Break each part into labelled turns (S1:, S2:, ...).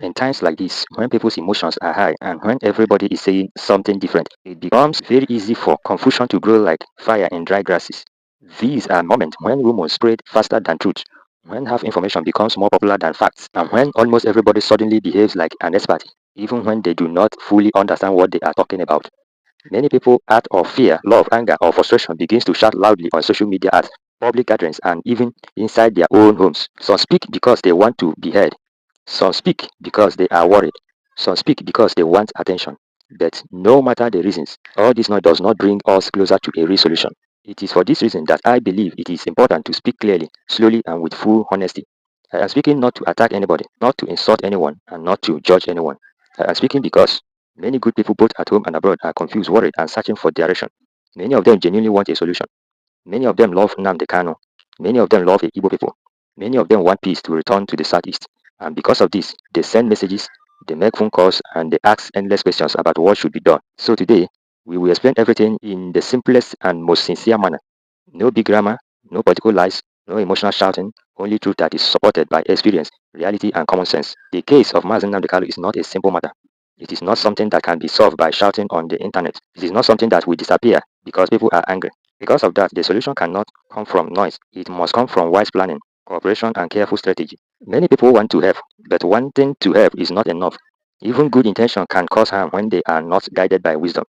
S1: In times like this, when people's emotions are high and when everybody is saying something different, it becomes very easy for confusion to grow like fire in dry grasses. These are moments when rumors spread faster than truth, when half information becomes more popular than facts, and when almost everybody suddenly behaves like an expert, even when they do not fully understand what they are talking about. Many people, out of fear, love, anger, or frustration, begins to shout loudly on social media at public gatherings and even inside their own homes. Some speak because they want to be heard. Some speak because they are worried. Some speak because they want attention. But no matter the reasons, all this noise does not bring us closer to a real solution. It is for this reason that I believe it is important to speak clearly, slowly, and with full honesty. I am speaking not to attack anybody, not to insult anyone, and not to judge anyone. I am speaking because many good people both at home and abroad are confused, worried, and searching for direction. Many of them genuinely want a solution. Many of them love Nnamdi Kanu. Many of them love the Igbo people. Many of them want peace to return to the southeast. And because of this, they send messages, they make phone calls, and they ask endless questions about what should be done. So today, we will explain everything in the simplest and most sincere manner. No big grammar, no political lies, no emotional shouting, only truth that is supported by experience, reality, and common sense. The case of Mazi Nnamdi Kanu is not a simple matter. It is not something that can be solved by shouting on the internet. It is not something that will disappear because people are angry. Because of that, the solution cannot come from noise. It must come from wise planning, cooperation, and careful strategy. Many people want to help, but wanting to help is not enough. Even good intention can cause harm when they are not guided by wisdom.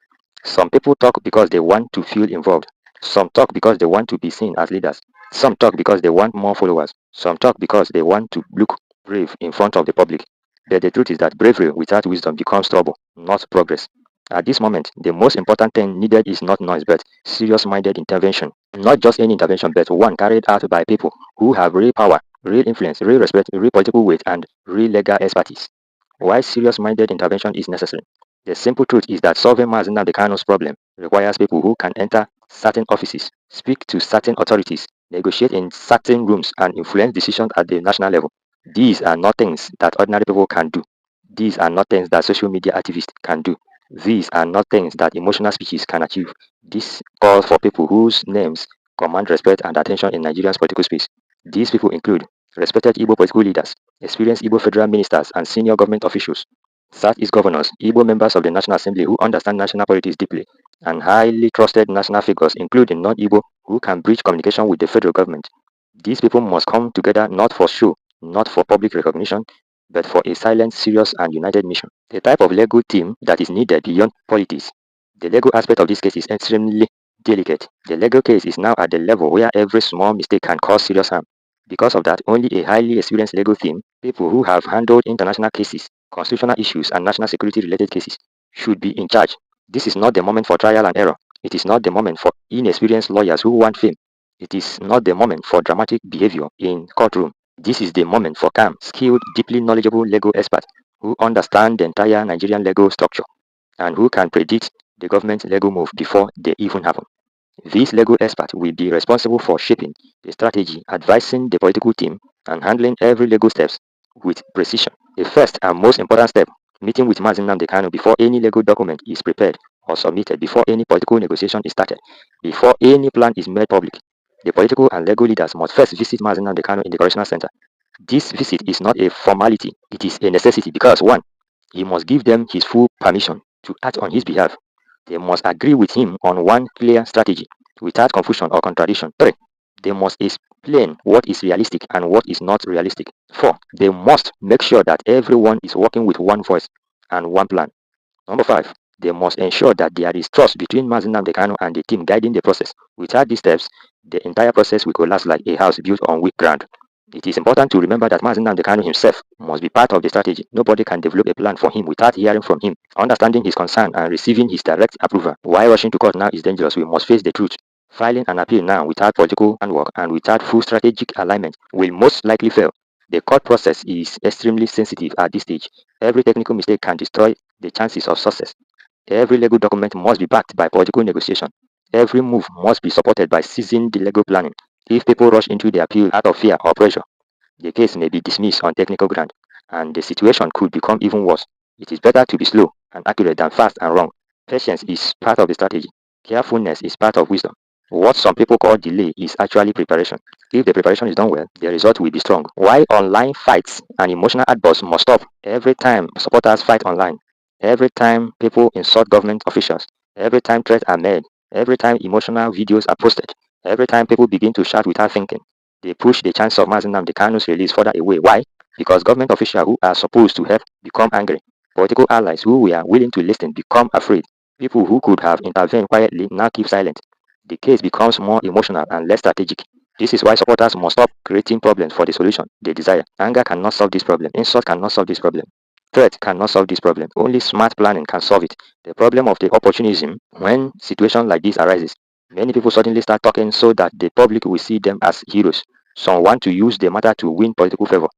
S1: Some people talk because they want to feel involved. Some talk because they want to be seen as leaders. Some talk because they want more followers. Some talk because they want to look brave in front of the public. But the truth is that bravery without wisdom becomes trouble, not progress. At this moment, the most important thing needed is not noise but serious minded intervention. Not just any intervention, but one carried out by people who have real power, real influence, real respect, real political weight, and real legal expertise. Why serious minded intervention is necessary? The simple truth is that solving Mazi Nnamdi Kanu's problem requires people who can enter certain offices, speak to certain authorities, negotiate in certain rooms, and influence decisions at the national level. These are not things that ordinary people can do. These are not things that social media activists can do. These are not things that emotional speeches can achieve. This calls for people whose names command respect and attention in Nigeria's political space. These people include respected Igbo political leaders, experienced Igbo federal ministers and senior government officials, Southeast governors, Igbo members of the National Assembly who understand national politics deeply, and highly trusted national figures, including non-Igbo, who can bridge communication with the federal government. These people must come together not for show, not for public recognition, but for a silent, serious, and united mission. The type of legal team that is needed beyond politics. The legal aspect of this case is extremely delicate. The legal case is now at the level where every small mistake can cause serious harm. Because of that, only a highly experienced legal team, people who have handled international cases, constitutional issues, and national security related cases, should be in charge. This is not the moment for trial and error. It is not the moment for inexperienced lawyers who want fame. It is not the moment for dramatic behavior in courtroom. This is the moment for calm, skilled, deeply knowledgeable legal experts who understand the entire Nigerian legal structure and who can predict the government's legal move before they even happen. These legal experts will be responsible for shaping the strategy, advising the political team, and handling every legal steps with precision. The first and most important step, meeting with Mazi Nnamdi Kanu before any legal document is prepared or submitted, before any political negotiation is started, before any plan is made public. The political and legal leaders must first visit Mazi Nnamdi Kanu in the correctional center. This visit is not a formality, it is a necessity because 1. He must give them his full permission to act on his behalf. They must agree with him on one clear strategy without confusion or contradiction. 3. They must explain what is realistic and what is not realistic. 4. They must make sure that everyone is working with one voice and one plan. Number 5. They must ensure that there is trust between Mazi Nnamdi Kanu and the team guiding the process. Without these steps, the entire process will collapse like a house built on weak ground. It is important to remember that Mazi Nnamdi Kanu himself must be part of the strategy. Nobody can develop a plan for him without hearing from him, understanding his concern, and receiving his direct approval. Why rushing to court now is dangerous. We must face the truth. Filing an appeal now without political handwork and without full strategic alignment will most likely fail. The court process is extremely sensitive at this stage. Every technical mistake can destroy the chances of success. Every legal document must be backed by political negotiation. Every move must be supported by seasoned legal planning. If people rush into the appeal out of fear or pressure, the case may be dismissed on technical ground, and the situation could become even worse. It is better to be slow and accurate than fast and wrong. Patience is part of the strategy. Carefulness is part of wisdom. What some people call delay is actually preparation. If the preparation is done well, the result will be strong. Why online fights and emotional outbursts must stop? Every time supporters fight online, every time people insult government officials, every time threats are made, every time emotional videos are posted, every time people begin to shout without thinking, they push the chance of Mazi Nnamdi Kanu's release further away. Why? Because government officials who are supposed to help become angry. Political allies who were willing to listen become afraid. People who could have intervened quietly now keep silent. The case becomes more emotional and less strategic. This is why supporters must stop creating problems for the solution they desire. Anger cannot solve this problem. Insult cannot solve this problem. Threat cannot solve this problem. Only smart planning can solve it. The problem of the opportunism when situations like this arises. Many people suddenly start talking so that the public will see them as heroes. Some want to use the matter to win political favor.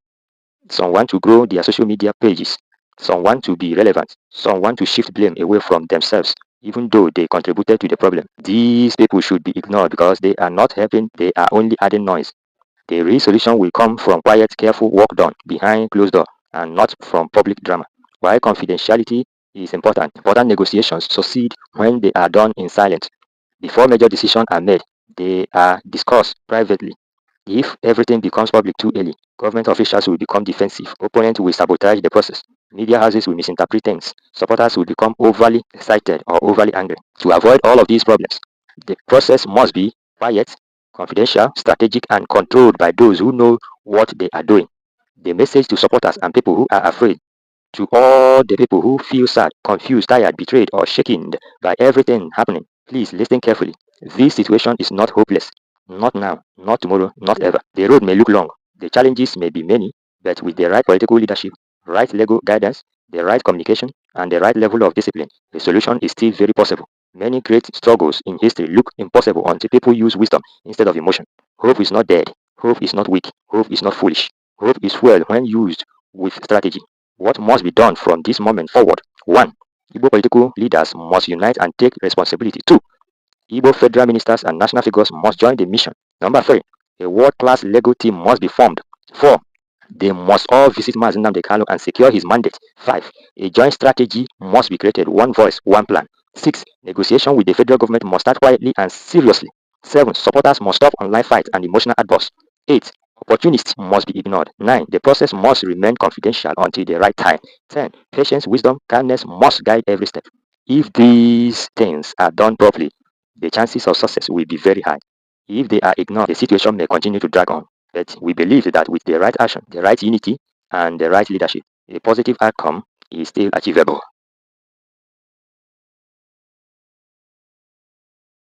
S1: Some want to grow their social media pages. Some want to be relevant. Some want to shift blame away from themselves, even though they contributed to the problem. These people should be ignored because they are not helping, they are only adding noise. The real solution will come from quiet, careful work done behind closed door and not from public drama. While confidentiality is important negotiations succeed when they are done in silence. Before major decisions are made, they are discussed privately. If everything becomes public too early, government officials will become defensive, opponents will sabotage the process, media houses will misinterpret things, supporters will become overly excited or overly angry. To avoid all of these problems, the process must be quiet, confidential, strategic, and controlled by those who know what they are doing. The message to supporters and people who are afraid: to all the people who feel sad, confused, tired, betrayed, or shaken by everything happening, please listen carefully. This situation is not hopeless. Not now, not tomorrow, not ever. The road may look long, the challenges may be many, but with the right political leadership, right legal guidance, the right communication, and the right level of discipline, the solution is still very possible. Many great struggles in history look impossible until people use wisdom instead of emotion. Hope is not dead. Hope is not weak. Hope is not foolish. Hope is fuel when used with strategy. What must be done from this moment forward? 1. Igbo political leaders must unite and take responsibility. 2. Igbo federal ministers and national figures must join the mission. Number 3. A world-class legal team must be formed. 4. They must all visit Mazi Nnamdi Kanu and secure his mandate. 5. A joint strategy must be created. One voice, one plan. 6. Negotiation with the federal government must start quietly and seriously. 7. Supporters must stop online fights and emotional outbursts. 8. Opportunists must be ignored. 9. The process must remain confidential until the right time. 10. Patience, wisdom, kindness must guide every step. If these things are done properly, the chances of success will be very high. If they are ignored, the situation may continue to drag on. But we believe that with the right action, the right unity, and the right leadership, a positive outcome is still achievable.